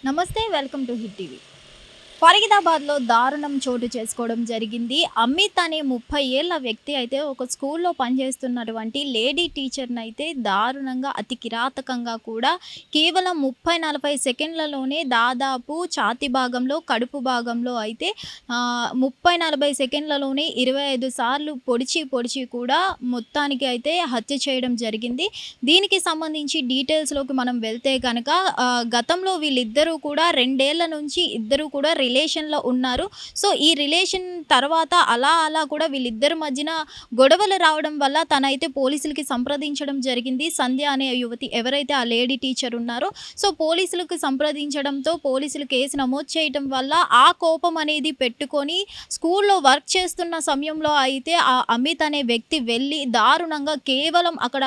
నమస్తే, welcome to hit TV. ఫరీదాబాద్లో దారుణం చోటు చేసుకోవడం జరిగింది. అమిత్ అనే 30 ఏళ్ల వ్యక్తి అయితే ఒక స్కూల్లో పనిచేస్తున్నటువంటి లేడీ టీచర్ని అయితే దారుణంగా అతి కిరాతకంగా కూడా కేవలం 30-40 సెకండ్లలోనే దాదాపు ఛాతీ భాగంలో కడుపు భాగంలో అయితే 30-40 సెకండ్లలోనే 25 సార్లు పొడిచి కూడా మొత్తానికి అయితే హత్య చేయడం జరిగింది. దీనికి సంబంధించి డీటెయిల్స్లోకి మనం వెళ్తే కనుక గతంలో వీళ్ళిద్దరూ కూడా 2 ఏళ్ల నుంచి ఇద్దరు కూడా రిలేషన్లో ఉన్నారు. సో ఈ రిలేషన్ తర్వాత అలా కూడా వీళ్ళిద్దరి మధ్యన గొడవలు రావడం వల్ల తనైతే పోలీసులకి సంప్రదించడం జరిగింది. సంధ్య అనే యువతి ఎవరైతే ఆ లేడీ టీచర్ ఉన్నారో సో పోలీసులకు సంప్రదించడంతో పోలీసులు కేసు నమోదు చేయడం వల్ల ఆ కోపం అనేది పెట్టుకొని స్కూల్లో వర్క్ చేస్తున్న సమయంలో అయితే ఆ అమిత్ అనే వ్యక్తి వెళ్ళి దారుణంగా కేవలం అక్కడ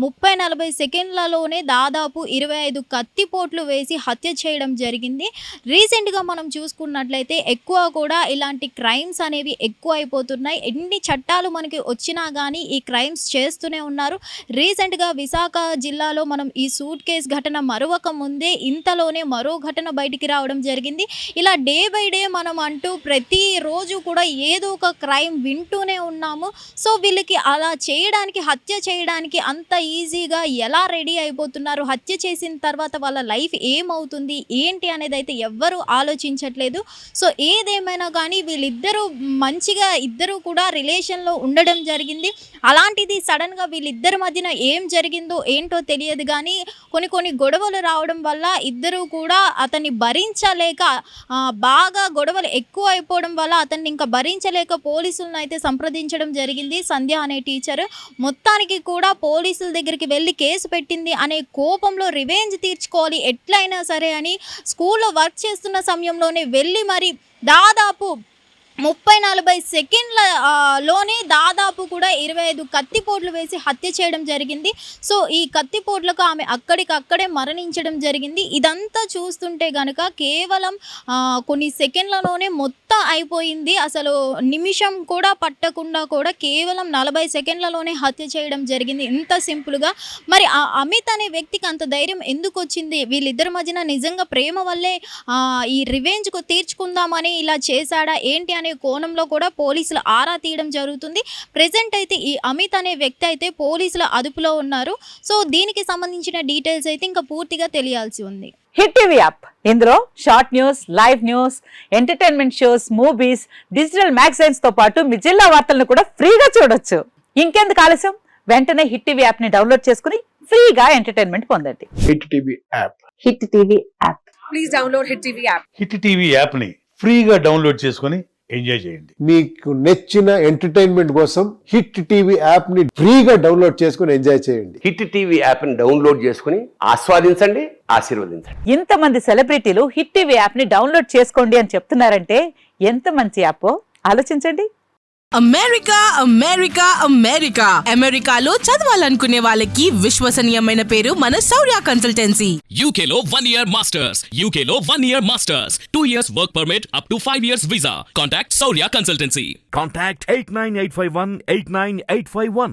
30-40 సెకండ్లలోనే దాదాపు 25 కత్తిపోట్లు వేసి హత్య చేయడం జరిగింది. రీసెంట్గా మనం చూసుకున్నట్లయితే ఎక్కువ కూడా ఇలాంటి క్రైమ్స్ అనేవి ఎక్కువ అయిపోతున్నాయి. ఎన్ని చట్టాలు మనకి వచ్చినా కానీ ఈ క్రైమ్స్ చేస్తూనే ఉన్నారు. రీసెంట్గా విశాఖ జిల్లాలో మనం ఈ సూట్ కేస్ ఘటన మరొక ముందే ఇంతలోనే మరో ఘటన బయటికి రావడం జరిగింది. ఇలా డే బై డే మనం అంటూ ప్రతిరోజు కూడా ఏదో ఒక క్రైమ్ వింటూనే ఉన్నాము. సో వీళ్ళకి అలా చేయడానికి, హత్య చేయడానికి అంత ఈజీగా ఎలా రెడీ అయిపోతున్నారు, హత్య చేసిన తర్వాత వాళ్ళ లైఫ్ ఏమవుతుంది ఏంటి అనేది అయితే ఎవ్వరూ ఆలోచించట్లేదు. సో ఏదేమైనా కానీ వీళ్ళిద్దరూ మంచిగా ఇద్దరు కూడా రిలేషన్లో ఉండడం జరిగింది. అలాంటిది సడన్గా వీళ్ళిద్దరి మధ్యన ఏం జరిగిందో ఏంటో తెలియదు కానీ కొన్ని గొడవలు రావడం వల్ల ఇద్దరు కూడా అతన్ని భరించలేక బాగా గొడవలు ఎక్కువ అయిపోవడం వల్ల అతన్ని ఇంకా భరించలేక పోలీసులను అయితే సంప్రదించడం జరిగింది. సంధ్య అనే టీచర్ మొత్తానికి కూడా పోలీసుల దగ్గరికి వెళ్ళి కేసు పెట్టింది. అనే కోపంలో రివెంజ్ తీర్చుకోవాలి ఎట్లయినా సరే అని స్కూల్లో వర్క్ చేస్తున్న సమయంలోనే వెళ్ళి మరి దాదాపు 30-40 సెకండ్లలోనే దాదాపు కూడా 25 కత్తిపోట్లు వేసి హత్య చేయడం జరిగింది. సో ఈ కత్తిపోట్లకు ఆమె అక్కడికక్కడే మరణించడం జరిగింది. ఇదంతా చూస్తుంటే కనుక కేవలం కొన్ని సెకండ్లలోనే మొత్తం అయిపోయింది. అసలు నిమిషం కూడా పట్టకుండా కూడా కేవలం 40 సెకండ్లలోనే హత్య చేయడం జరిగింది. ఇంత సింపుల్గా. మరి ఆ అమిత్ అనే వ్యక్తికి అంత ధైర్యం ఎందుకు వచ్చింది? వీళ్ళిద్దరి మధ్యన నిజంగా ప్రేమ వల్లే ఈ రివెంజ్కు తీర్చుకుందామని ఇలా చేశాడా ఏంటి అనే కోణంలో కూడా పోలీసులు ఆరా తీయడం జరుగుతుంది. ప్రెజెంట్ అయితే ఈ అమిత్ అనే వ్యక్తి అయితే పోలీసుల అదుపులో ఉన్నారు. సో దీనికి సంబంధించిన డీటెయిల్స్ అయితే ఇంకా పూర్తిగా తెలియాల్సి ఉంది. హిట్ టీవీ యాప్, ఇందులో short news, live news, entertainment shows, movies, digital magazines తో పాటు మీ జిల్లా వార్తలను కూడా ఫ్రీగా చూడొచ్చు. ఇంకెందుకు ఆలస్యం, వెంటనే హిట్ టీవీ యాప్ ని డౌన్లోడ్ చేసుకుని ఫ్రీగా ఎంటర్టైన్మెంట్ పొందండి. Hit TV app. Hit TV app. Please download hit TV app. Hit TV app ని ఫ్రీగా డౌన్లోడ్ చేసుకుని ఎంజాయ్ చేయండి. మీకు నచ్చిన ఎంటర్టైన్మెంట్ కోసం హిట్ టీవీ యాప్ ని ఫ్రీగా డౌన్లోడ్ చేసుకుని ఎంజాయ్ చేయండి. హిట్ టీవీ యాప్ ని డౌన్లోడ్ చేసుకుని ఆస్వాదించండి, ఆశీర్వదించండి. ఇంతమంది సెలబ్రిటీలు హిట్ టీవీ యాప్ ని డౌన్లోడ్ చేసుకోండి అని చెప్తున్నారంటే ఎంత మంచి యాప్ ఆలోచించండి. అమెరికాలో చదవాలనుకునే వాళ్ళకి విశ్వసనీయమైన పేరు మన శౌర్య కన్సల్టెన్సీ. UK లో 1 year masters, UK లో 1 year masters, 2 years work permit up to 5 years visa. Contact Saurya Consultancy. Contact 89851 89851.